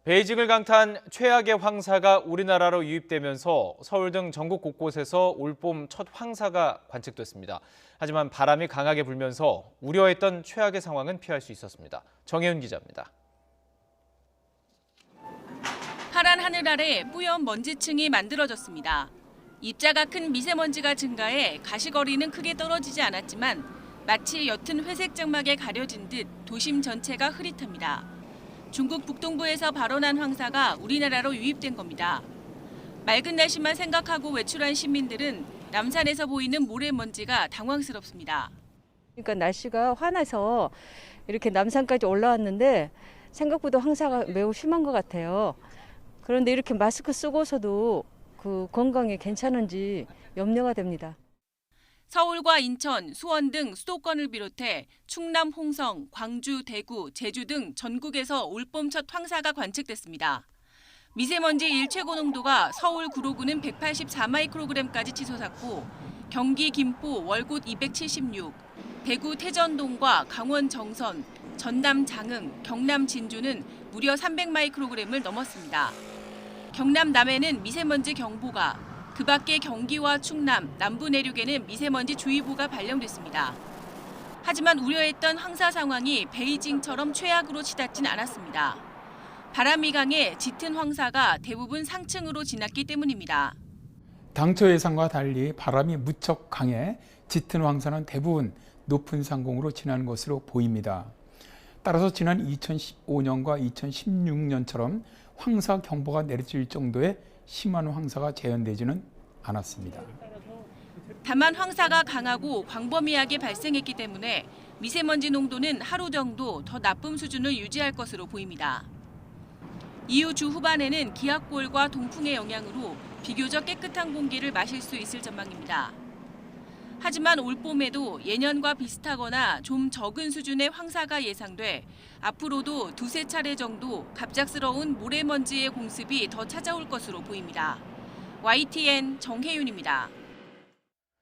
베이징을 강타한 최악의 황사가 우리나라로 유입되면서 서울 등 전국 곳곳에서 올봄 첫 황사가 관측됐습니다. 하지만 바람이 강하게 불면서 우려했던 최악의 상황은 피할 수 있었습니다. 정혜윤 기자입니다. 파란 하늘 아래 뿌연 먼지층이 만들어졌습니다. 입자가 큰 미세먼지가 증가해 가시거리는 크게 떨어지지 않았지만 마치 옅은 회색 장막에 가려진 듯 도심 전체가 흐릿합니다. 중국 북동부에서 발원한 황사가 우리나라로 유입된 겁니다. 맑은 날씨만 생각하고 외출한 시민들은 남산에서 보이는 모래먼지가 당황스럽습니다. 그러니까 날씨가 환해서 이렇게 남산까지 올라왔는데 생각보다 황사가 매우 심한 것 같아요. 그런데 이렇게 마스크 쓰고서도 그 건강에 괜찮은지 염려가 됩니다. 서울과 인천, 수원 등 수도권을 비롯해 충남, 홍성, 광주, 대구, 제주 등 전국에서 올봄 첫 황사가 관측됐습니다. 미세먼지 일최고 농도가 서울 구로구는 184마이크로그램까지 치솟았고 경기 김포 월곶 276, 대구 태전동과 강원 정선, 전남 장흥, 경남 진주는 무려 300마이크로그램을 넘었습니다. 경남 남해는 미세먼지 경보가, 그 밖에 경기와 충남, 남부 내륙에는 미세먼지 주의보가 발령됐습니다. 하지만 우려했던 황사 상황이 베이징처럼 최악으로 치닫진 않았습니다. 바람이 강해 짙은 황사가 대부분 상층으로 지났기 때문입니다. 당초 예상과 달리 바람이 무척 강해 짙은 황사는 대부분 높은 상공으로 지난 것으로 보입니다. 따라서 지난 2015년과 2016년처럼 황사 경보가 내려질 정도의 심한 황사가 재현되지는 않았습니다. 다만 황사가 강하고 광범위하게 발생했기 때문에 미세먼지 농도는 하루 정도 더 나쁨 수준을 유지할 것으로 보입니다. 이후 주 후반에는 기압골과 동풍의 영향으로 비교적 깨끗한 공기를 마실 수 있을 전망입니다. 하지만 올봄에도 예년과 비슷하거나 좀 적은 수준의 황사가 예상돼 앞으로도 두세 차례 정도 갑작스러운 모래먼지의 공습이 더 찾아올 것으로 보입니다. YTN 정혜윤입니다.